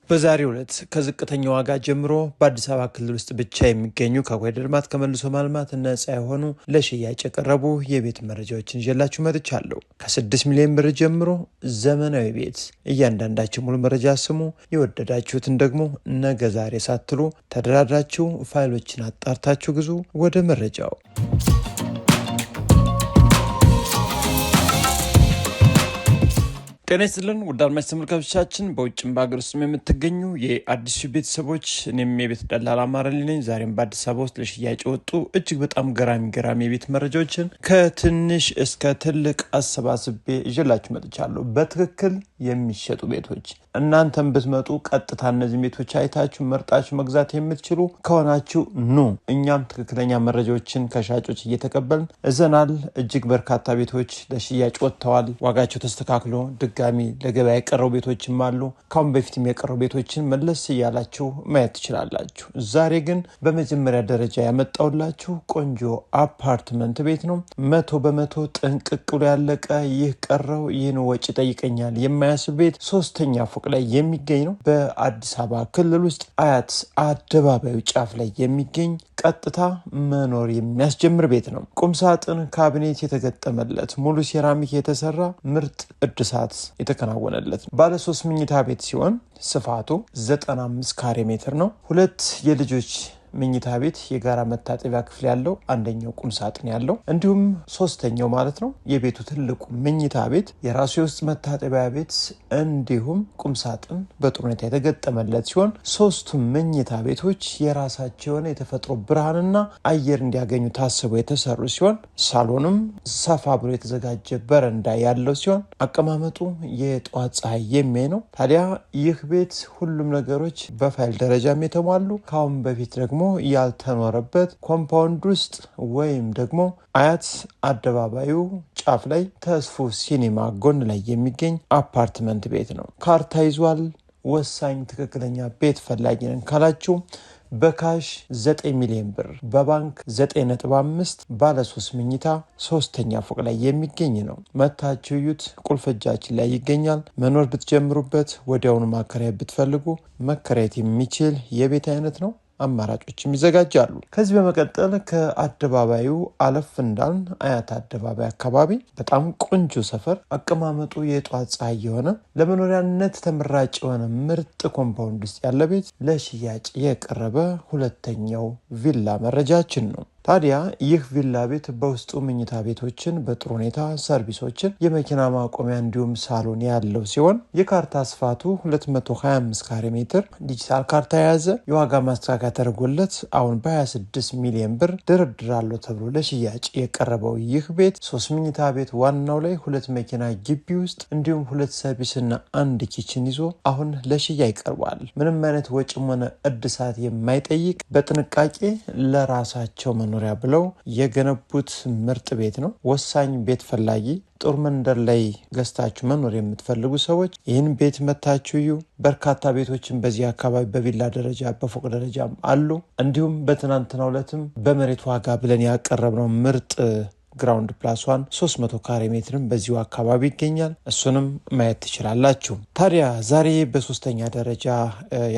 በዛሬው ዕለት ከዝቅተኛ ዋጋ ጀምሮ በአዲስ አበባ ክልል ውስጥ ብቻ የሚገኙ ከኮሪደር ልማት ከመልሶ ማልማት ነፃ የሆኑ ለሽያጭ የቀረቡ የቤት መረጃዎችን ይዤላችሁ መጥቻለሁ። ከ6 ሚሊዮን ብር ጀምሮ ዘመናዊ ቤት፣ እያንዳንዳችሁ ሙሉ መረጃ ስሙ። የወደዳችሁትን ደግሞ ነገ ዛሬ ሳትሉ ተደራድራችሁ ፋይሎችን አጣርታችሁ ግዙ። ወደ መረጃው ጤና ይስጥልን ውድ አድማጭ ተመልካቾቻችን፣ በውጭም በሀገር ውስጥም የምትገኙ የአዲሱ ቤተሰቦች፣ እኔም የቤት ደላላ አማረልኝ ነኝ። ዛሬም በአዲስ አበባ ውስጥ ለሽያጭ የወጡ እጅግ በጣም ገራሚ የቤት መረጃዎችን ከትንሽ እስከ ትልቅ አሰባስቤ ይዤላችሁ መጥቻለሁ። በትክክል የሚሸጡ ቤቶች እናንተም ብትመጡ ቀጥታ እነዚህ ቤቶች አይታችሁ መርጣችሁ መግዛት የምትችሉ ከሆናችሁ ኑ። እኛም ትክክለኛ መረጃዎችን ከሻጮች እየተቀበልን እዘናል። እጅግ በርካታ ቤቶች ለሽያጭ ወጥተዋል። ዋጋቸው ተስተካክሎ ድጋሚ ለገበያ የቀረቡ ቤቶችም አሉ። ካሁን በፊትም የቀረቡ ቤቶችን መለስ እያላችሁ ማየት ትችላላችሁ። ዛሬ ግን በመጀመሪያ ደረጃ ያመጣውላችሁ ቆንጆ አፓርትመንት ቤት ነው። 100% ጥንቅቅ ብሎ ያለቀ፣ ይህ ቀረው ይህን ወጪ ጠይቀኛል የማያስብል ቤት 3ኛ ፎቅ ላይ የሚገኝ ነው። በአዲስ አበባ ክልል ውስጥ አያት አደባባዩ ጫፍ ላይ የሚገኝ ቀጥታ መኖር የሚያስጀምር ቤት ነው። ቁምሳጥን ካቢኔት የተገጠመለት፣ ሙሉ ሴራሚክ የተሰራ ምርጥ እድሳት የተከናወነለት ባለ 3 መኝታ ቤት ሲሆን ስፋቱ 95 ካሬ ሜትር ነው። 2 የልጆች መኝታ ቤት፣ የጋራ መታጠቢያ ክፍል ያለው፣ አንደኛው ቁም ሳጥን ያለው፣ እንዲሁም 3ኛው ማለት ነው የቤቱ ትልቁ መኝታ ቤት የራሱ የውስጥ መታጠቢያ ቤት እንዲሁም ቁም ሳጥን በጥሩ ሁኔታ የተገጠመለት ሲሆን 3ቱም መኝታ ቤቶች የራሳቸው የሆነ የተፈጥሮ ብርሃንና አየር እንዲያገኙ ታስበው የተሰሩ ሲሆን ሳሎንም ሰፋ ብሎ የተዘጋጀ በረንዳ ያለው ሲሆን አቀማመጡ የጠዋት ፀሐይ የሚያይ ነው። ታዲያ ይህ ቤት ሁሉም ነገሮች በፋይል ደረጃም የተሟሉ፣ ካሁን በፊት ደግሞ ያልተኖረበት ኮምፓውንድ ውስጥ ወይም ደግሞ አያት አደባባዩ ጫፍ ላይ ተስፉ ሲኒማ ጎን ላይ የሚገኝ አፓርትመንት ቤት ነው። ካርታ ይዟል። ወሳኝ ትክክለኛ ቤት ፈላጊ ነን ካላችሁ በካሽ 9 ሚሊዮን ብር፣ በባንክ 9.5 ባለ 3 መኝታ 3ኛ ፎቅ ላይ የሚገኝ ነው። መታችሁ እዩት። ቁልፍ እጃችን ላይ ይገኛል። መኖር ብትጀምሩበት ወዲያውኑ ማከራየት ብትፈልጉ መከራየት የሚችል የቤት አይነት ነው። አማራጮችም ይዘጋጃሉ። ከዚህ በመቀጠል ከአደባባዩ አለፍ እንዳልን አያት አደባባይ አካባቢ በጣም ቆንጆ ሰፈር፣ አቀማመጡ የጧት ፀሐይ የሆነ ለመኖሪያነት ተመራጭ የሆነ ምርጥ ኮምፓውንድ ውስጥ ያለ ቤት ለሽያጭ የቀረበ 2ኛው ቪላ መረጃችን ነው። ታዲያ ይህ ቪላ ቤት በውስጡ መኝታ ቤቶችን በጥሩ ሁኔታ ሰርቪሶችን፣ የመኪና ማቆሚያ እንዲሁም ሳሎን ያለው ሲሆን የካርታ ስፋቱ 225 ካሬ ሜትር ዲጂታል ካርታ የያዘ፣ የዋጋ ማስተካከያ ተደርጎለት አሁን በ26 ሚሊዮን ብር ድርድር አለው ተብሎ ለሽያጭ የቀረበው ይህ ቤት 3 መኝታ ቤት ዋናው ላይ 2 መኪና ግቢ ውስጥ እንዲሁም 2 ሰርቪስና 1 ኪችን ይዞ አሁን ለሽያጭ ይቀርባል። ምንም አይነት ወጪም ሆነ እድሳት የማይጠይቅ በጥንቃቄ ለራሳቸው መኖሪያ ብለው የገነቡት ምርጥ ቤት ነው። ወሳኝ ቤት ፈላጊ ጦር መንደር ላይ ገዝታችሁ መኖር የምትፈልጉ ሰዎች ይህን ቤት መታችሁ እዩ። በርካታ ቤቶችን በዚህ አካባቢ በቪላ ደረጃ በፎቅ ደረጃ አሉ። እንዲሁም በትናንትናው ዕለትም በመሬት ዋጋ ብለን ያቀረብነው ምርጥ ግራውንድ ፕላስ 1 300 ካሬ ሜትርም በዚሁ አካባቢ ይገኛል። እሱንም ማየት ትችላላችሁ። ታዲያ ዛሬ በ3ኛ ደረጃ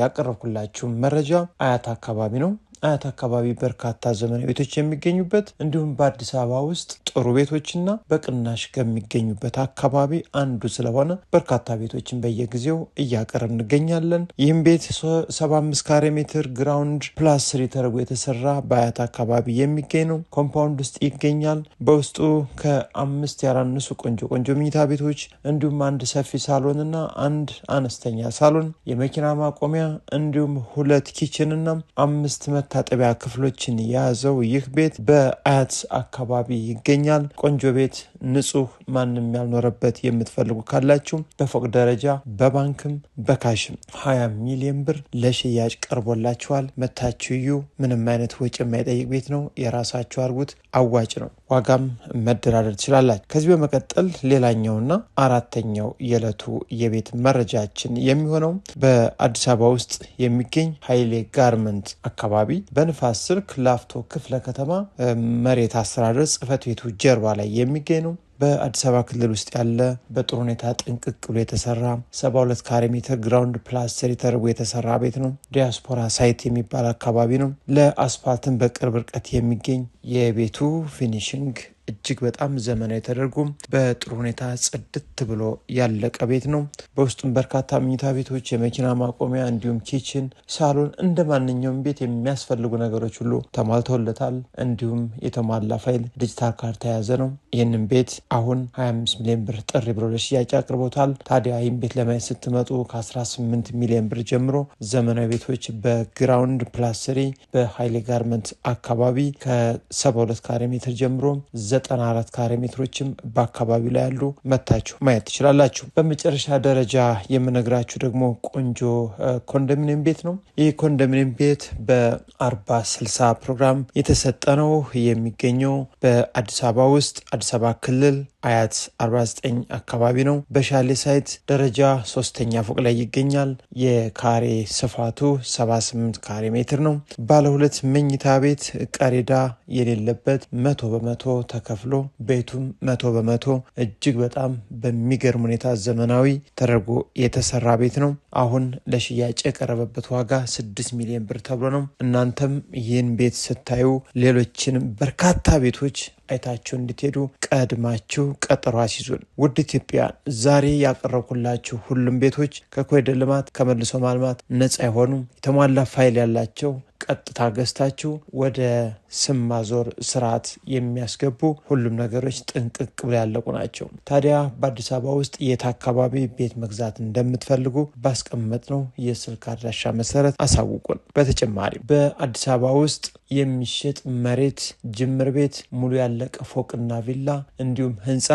ያቀረብኩላችሁ መረጃ አያት አካባቢ ነው። አያት አካባቢ በርካታ ዘመናዊ ቤቶች የሚገኙበት እንዲሁም በአዲስ አበባ ውስጥ ጥሩ ቤቶችና በቅናሽ ከሚገኙበት አካባቢ አንዱ ስለሆነ በርካታ ቤቶችን በየጊዜው እያቀረብ እንገኛለን። ይህም ቤት 75 ካሬ ሜትር ግራውንድ ፕላስ 3 ተደርጎ የተሰራ በአያት አካባቢ የሚገኝ ነው። ኮምፓውንድ ውስጥ ይገኛል። በውስጡ ከ5 ያላነሱ ቆንጆ መኝታ ቤቶች እንዲሁም 1 ሰፊ ሳሎንና 1 አነስተኛ ሳሎን፣ የመኪና ማቆሚያ እንዲሁም 2 ኪችንና 5 መታጠቢያ ክፍሎችን የያዘው ይህ ቤት በአያት አካባቢ ይገኛል። ቆንጆ ቤት፣ ንጹህ፣ ማንም ያልኖረበት የምትፈልጉ ካላችሁ በፎቅ ደረጃ በባንክም በካሽም 20 ሚሊዮን ብር ለሽያጭ ቀርቦላችኋል። መታችሁ እዩ። ምንም አይነት ወጪ የማይጠይቅ ቤት ነው። የራሳችሁ አርጉት። አዋጭ ነው። ዋጋም መደራደር ትችላላችሁ። ከዚህ በመቀጠል ሌላኛውና 4ኛው የዕለቱ የቤት መረጃችን የሚሆነው በአዲስ አበባ ውስጥ የሚገኝ ኃይሌ ጋርመንት አካባቢ በንፋስ ስልክ ላፍቶ ክፍለ ከተማ መሬት አስተዳደር ጽሕፈት ቤቱ ጀርባ ላይ የሚገኝ ነው። በአዲስ አበባ ክልል ውስጥ ያለ በጥሩ ሁኔታ ጥንቅቅ ብሎ የተሰራ 72 ካሬ ሜትር ግራውንድ ፕላስ 3 ተደርጎ የተሰራ ቤት ነው። ዲያስፖራ ሳይት የሚባል አካባቢ ነው። ለአስፋልትን በቅርብ ርቀት የሚገኝ የቤቱ ፊኒሽንግ እጅግ በጣም ዘመናዊ ተደርጎ በጥሩ ሁኔታ ጽድት ብሎ ያለቀ ቤት ነው። በውስጡም በርካታ መኝታ ቤቶች፣ የመኪና ማቆሚያ እንዲሁም ኪችን፣ ሳሎን እንደ ማንኛውም ቤት የሚያስፈልጉ ነገሮች ሁሉ ተሟልተውለታል። እንዲሁም የተሟላ ፋይል ዲጂታል ካርታ የያዘ ነው። ይህንን ቤት አሁን 25 ሚሊዮን ብር ጥሪ ብሎ ለሽያጭ አቅርቦታል። ታዲያ ይህን ቤት ለማየት ስትመጡ ከ18 ሚሊዮን ብር ጀምሮ ዘመናዊ ቤቶች በግራውንድ ፕላስ 3 በኃይሌ ጋርመንት አካባቢ ከ72 ካሬ ሜትር ጀምሮ 94 ካሬ ሜትሮችም በአካባቢው ላይ ያሉ መታችሁ ማየት ትችላላችሁ። በመጨረሻ ደረጃ የምነግራችሁ ደግሞ ቆንጆ ኮንዶሚኒየም ቤት ነው። ይህ ኮንዶሚኒየም ቤት በ40/60 ፕሮግራም የተሰጠ ነው። የሚገኘው በአዲስ አበባ ውስጥ አዲስ አበባ ክልል አያት 49 አካባቢ ነው። በሻሌ ሳይት ደረጃ 3ኛ ፎቅ ላይ ይገኛል። የካሬ ስፋቱ 78 ካሬ ሜትር ነው። ባለ 2 መኝታ ቤት ቀሬዳ የሌለበት 100% ተከፍሎ ቤቱም 100% እጅግ በጣም በሚገርም ሁኔታ ዘመናዊ ተደርጎ የተሰራ ቤት ነው። አሁን ለሽያጭ የቀረበበት ዋጋ 6 ሚሊዮን ብር ተብሎ ነው። እናንተም ይህን ቤት ስታዩ ሌሎችንም በርካታ ቤቶች አይታችሁ እንድትሄዱ ቀድማችሁ ቀጠሮ አስይዙን። ውድ ኢትዮጵያውያን ዛሬ ያቀረብኩላችሁ ሁሉም ቤቶች ከኮሪደር ልማት ከመልሶ ማልማት ነፃ የሆኑ የተሟላ ፋይል ያላቸው ቀጥታ ገዝታችሁ ወደ ስም ማዞር ስርዓት የሚያስገቡ ሁሉም ነገሮች ጥንቅቅ ብለው ያለቁ ናቸው። ታዲያ በአዲስ አበባ ውስጥ የት አካባቢ ቤት መግዛት እንደምትፈልጉ ባስቀመጥነው የስልክ አድራሻ መሰረት አሳውቁን። በተጨማሪ በአዲስ አበባ ውስጥ የሚሸጥ መሬት፣ ጅምር ቤት፣ ሙሉ ያለቀ ፎቅና ቪላ እንዲሁም ህንፃ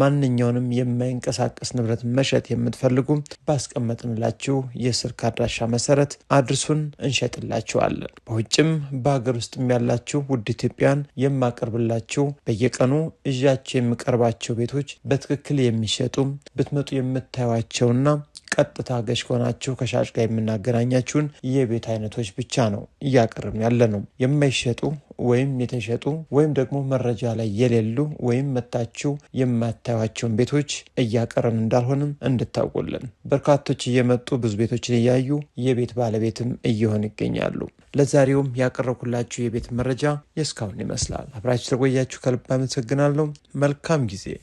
ማንኛውንም የማይንቀሳቀስ ንብረት መሸጥ የምትፈልጉ ባስቀመጥንላችሁ የስልክ አድራሻ መሰረት አድርሱን፣ እንሸጥላችኋለን። በውጭም በሀገር ውስጥም ያላችሁ ውድ ኢትዮጵያን የማቀርብላችሁ በየቀኑ እዣቸው የሚቀርባቸው ቤቶች በትክክል የሚሸጡ ብትመጡ የምታዩዋቸውና ቀጥታ ገዥ ከሆናችሁ ከሻጭ ጋር የምናገናኛችሁን የቤት አይነቶች ብቻ ነው እያቀረብን ያለ ነው። የማይሸጡ ወይም የተሸጡ ወይም ደግሞ መረጃ ላይ የሌሉ ወይም መታችሁ የማታዩዋቸውን ቤቶች እያቀረብን እንዳልሆንም እንድታውቁልን። በርካቶች እየመጡ ብዙ ቤቶችን እያዩ የቤት ባለቤትም እየሆኑ ይገኛሉ። ለዛሬውም ያቀረብኩላችሁ የቤት መረጃ የእስካሁን ይመስላል። አብራችሁ ስለቆያችሁ ከልብ አመሰግናለሁ። መልካም ጊዜ